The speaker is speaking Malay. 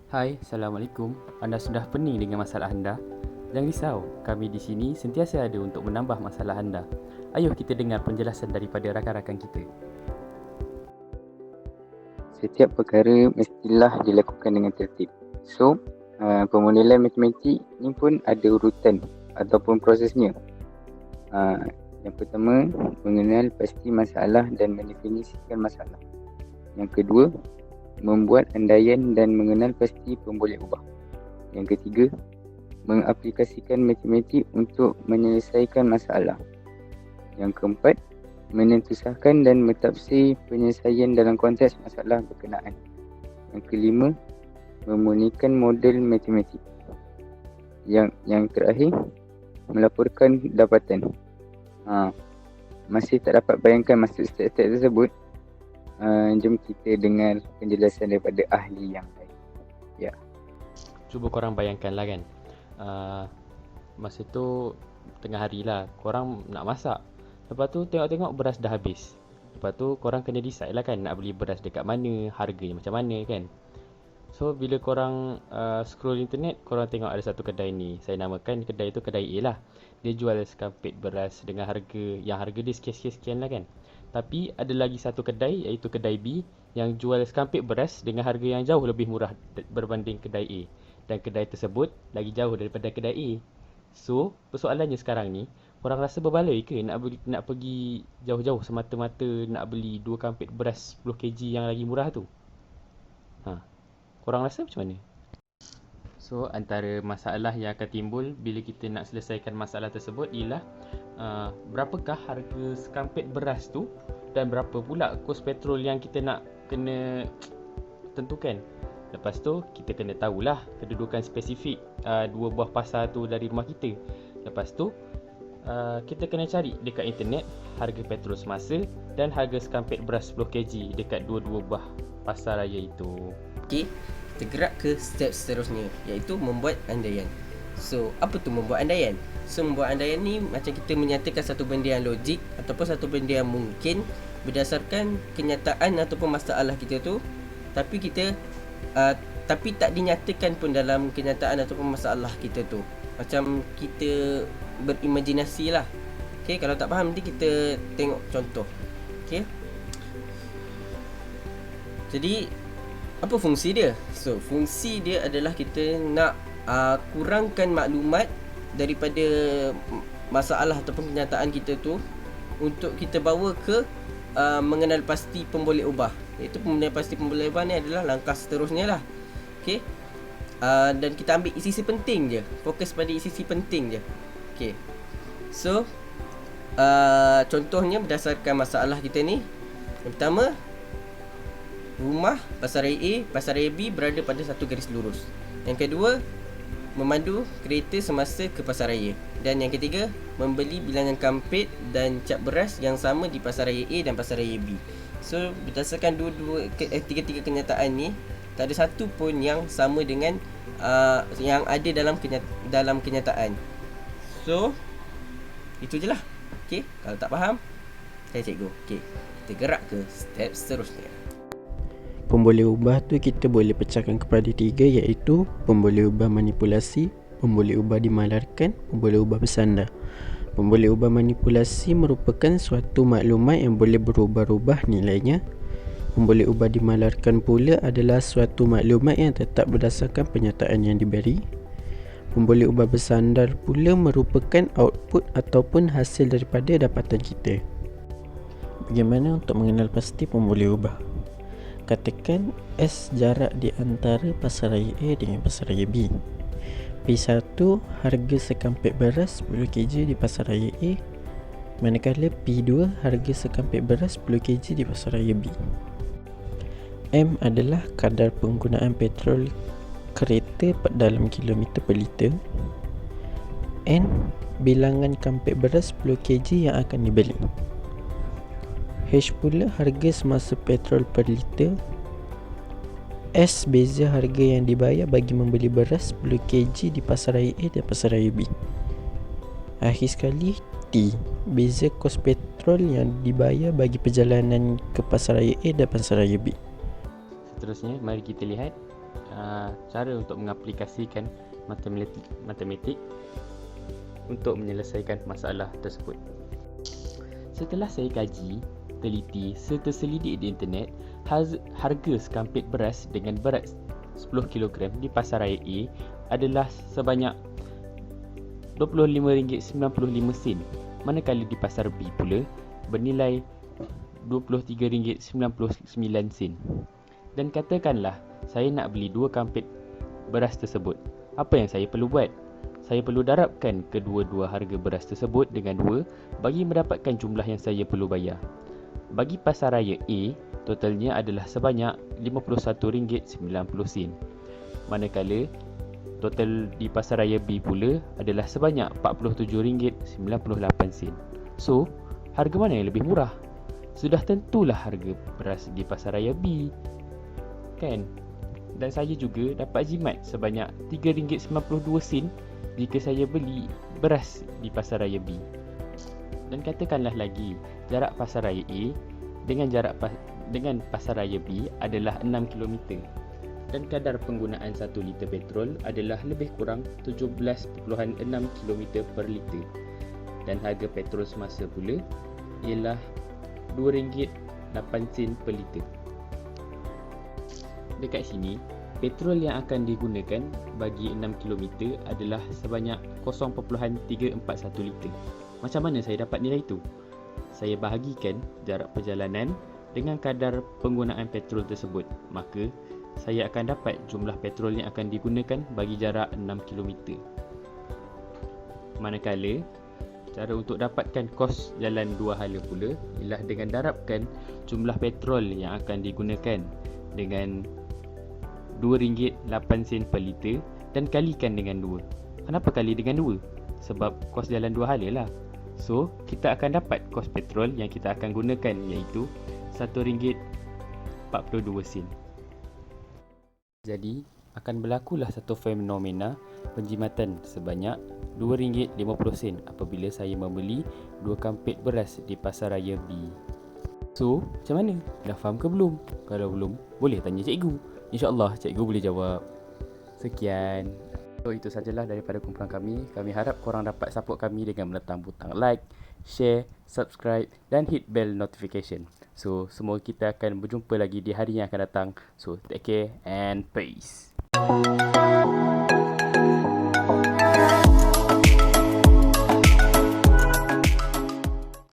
Hai, Assalamualaikum. Anda sudah pening dengan masalah anda? Jangan risau, kami di sini sentiasa ada untuk menambah masalah anda. Ayuh kita dengar penjelasan daripada rakan-rakan kita. Setiap perkara mestilah dilakukan dengan tertib. So, pemodelan matematik ni pun ada urutan ataupun prosesnya. Yang pertama, mengenal pasti masalah dan mendefinisikan masalah. Yang kedua, membuat andaian dan mengenal pasti pemboleh ubah. Yang ketiga, mengaplikasikan matematik untuk menyelesaikan masalah. Yang keempat, menentusahkan dan mentafsir penyelesaian dalam konteks masalah berkenaan. Yang kelima, memurnikan model matematik. Yang terakhir, melaporkan dapatan. Masih tak dapat bayangkan maksud step-step tersebut? Jom kita dengar penjelasan daripada ahli yang lain. Ya. Cuba korang bayangkan lah kan, masa tu tengah hari lah, korang nak masak. Lepas tu tengok-tengok beras dah habis. Lepas tu korang kena decide lah kan, nak beli beras dekat mana, harganya macam mana kan. So bila korang scroll internet, korang tengok ada satu kedai ni. Saya namakan kedai tu kedai A lah. Dia jual sekampit beras dengan harga dia sekian-sekian lah kan. Tapi ada lagi satu kedai, iaitu kedai B, yang jual sekampit beras dengan harga yang jauh lebih murah berbanding kedai A. Dan kedai tersebut lagi jauh daripada kedai A. So persoalannya sekarang ni, korang rasa berbaloi ke nak pergi jauh-jauh semata-mata nak beli 2 kampit beras 10 kg yang lagi murah tu? Korang rasa macam mana? So antara masalah yang akan timbul bila kita nak selesaikan masalah tersebut ialah berapakah harga sekampit beras tu dan berapa pula kos petrol yang kita nak kena tentukan. Lepas tu kita kena tahulah kedudukan spesifik 2 buah pasar tu dari rumah kita. Lepas tu kita kena cari dekat internet harga petrol semasa dan harga sekampit beras 10 kg dekat dua-dua buah pasar raya itu. Okey, kita gerak ke step seterusnya, iaitu membuat andaian. So, apa tu membuat andaian? So, membuat andaian ni macam kita menyatakan satu benda yang logik ataupun satu benda yang mungkin berdasarkan kenyataan ataupun masalah kita tu, tapi kita tapi tak dinyatakan pun dalam kenyataan ataupun masalah kita tu. Macam kita berimajinasi lah. Okey, kalau tak faham nanti kita tengok contoh. Okey. Jadi apa fungsi dia? So, fungsi dia adalah kita nak kurangkan maklumat daripada masalah ataupun kenyataan kita tu untuk kita bawa ke mengenal pasti pemboleh ubah. Iaitu mengenal pasti pemboleh ubah ni adalah langkah seterusnya lah. Okay. Dan kita ambil sisi penting je. Fokus pada sisi penting je. Okay. So, contohnya berdasarkan masalah kita ni. Yang pertama, rumah pasar raya A, pasar raya B berada pada satu garis lurus. Yang kedua, memandu kereta semasa ke pasar raya. Dan yang ketiga, membeli bilangan kampit dan cap beras yang sama di pasar raya A dan pasar raya B. So, berdasarkan tiga-tiga kenyataan ni, tak ada satu pun yang sama dengan yang ada dalam kenyataan. So, itu je lah. Okay, kalau tak faham, saya cikgu. Okay, kita gerak ke step seterusnya. Pemboleh ubah tu kita boleh pecahkan kepada 3, iaitu pemboleh ubah manipulasi, pemboleh ubah dimalarkan, pemboleh ubah bersandar. Pemboleh ubah manipulasi merupakan suatu maklumat yang boleh berubah-ubah nilainya. Pemboleh ubah dimalarkan pula adalah suatu maklumat yang tetap berdasarkan penyataan yang diberi. Pemboleh ubah bersandar pula merupakan output ataupun hasil daripada dapatan kita. Bagaimana untuk mengenal pasti pemboleh ubah? Katakan S jarak di antara pasar raya A dengan pasar raya B. P1 harga sekampit beras 10 kg di pasar raya A, manakala P2 harga sekampit beras 10 kg di pasar raya B. M adalah kadar penggunaan petrol kereta dalam kilometer per liter. N bilangan kampit beras 10 kg yang akan dibeli. H pula harga semasa petrol per liter. S beza harga yang dibayar bagi membeli beras 10 kg di pasar raya A dan pasar raya B. Akhir sekali, T beza kos petrol yang dibayar bagi perjalanan ke pasar raya A dan pasar raya B. Seterusnya, mari kita lihat cara untuk mengaplikasikan matematik untuk menyelesaikan masalah tersebut. Setelah saya kaji, teliti serta selidik di internet, harga sekampit beras dengan berat 10 kg di Pasaraya A adalah sebanyak RM25.95, manakala di pasar B pula bernilai RM23.99. Dan katakanlah saya nak beli 2 kampit beras tersebut. Apa yang saya perlu buat? Saya perlu darabkan kedua-dua harga beras tersebut dengan 2 bagi mendapatkan jumlah yang saya perlu bayar. Bagi Pasaraya A, totalnya adalah sebanyak RM51.90. Manakala total di Pasaraya B pula adalah sebanyak RM47.98. So, harga mana yang lebih murah? Sudah tentulah harga beras di Pasaraya B, kan? Dan saya juga dapat jimat sebanyak RM3.92 jika saya beli beras di Pasaraya B. Dan katakanlah lagi, jarak Pasaraya A dengan Pasaraya B adalah 6 km. Dan kadar penggunaan 1 liter petrol adalah lebih kurang 17.6 km per liter. Dan harga petrol semasa pula ialah RM2.08 per liter. Dekat sini, petrol yang akan digunakan bagi 6 km adalah sebanyak 0.341 liter. Macam mana saya dapat nilai itu? Saya bahagikan jarak perjalanan dengan kadar penggunaan petrol tersebut. Maka, saya akan dapat jumlah petrol yang akan digunakan bagi jarak 6 km. Manakala, cara untuk dapatkan kos jalan dua hala pula ialah dengan darabkan jumlah petrol yang akan digunakan dengan RM2.08 per liter dan kalikan dengan 2. Kenapa kali dengan 2? Sebab kos jalan dua hala lah. So, kita akan dapat kos petrol yang kita akan gunakan iaitu RM1.42. Jadi, akan berlakulah satu fenomena penjimatan sebanyak RM2.50 apabila saya membeli 2 kampit beras di Pasaraya B. So, macam mana? Dah faham ke belum? Kalau belum, boleh tanya cikgu. InsyaAllah cikgu boleh jawab. Sekian. So, itu sajalah daripada kumpulan kami. Kami harap korang dapat support kami dengan menekan butang like, share, subscribe dan hit bell notification. So, semua kita akan berjumpa lagi di hari yang akan datang. So, take care and peace.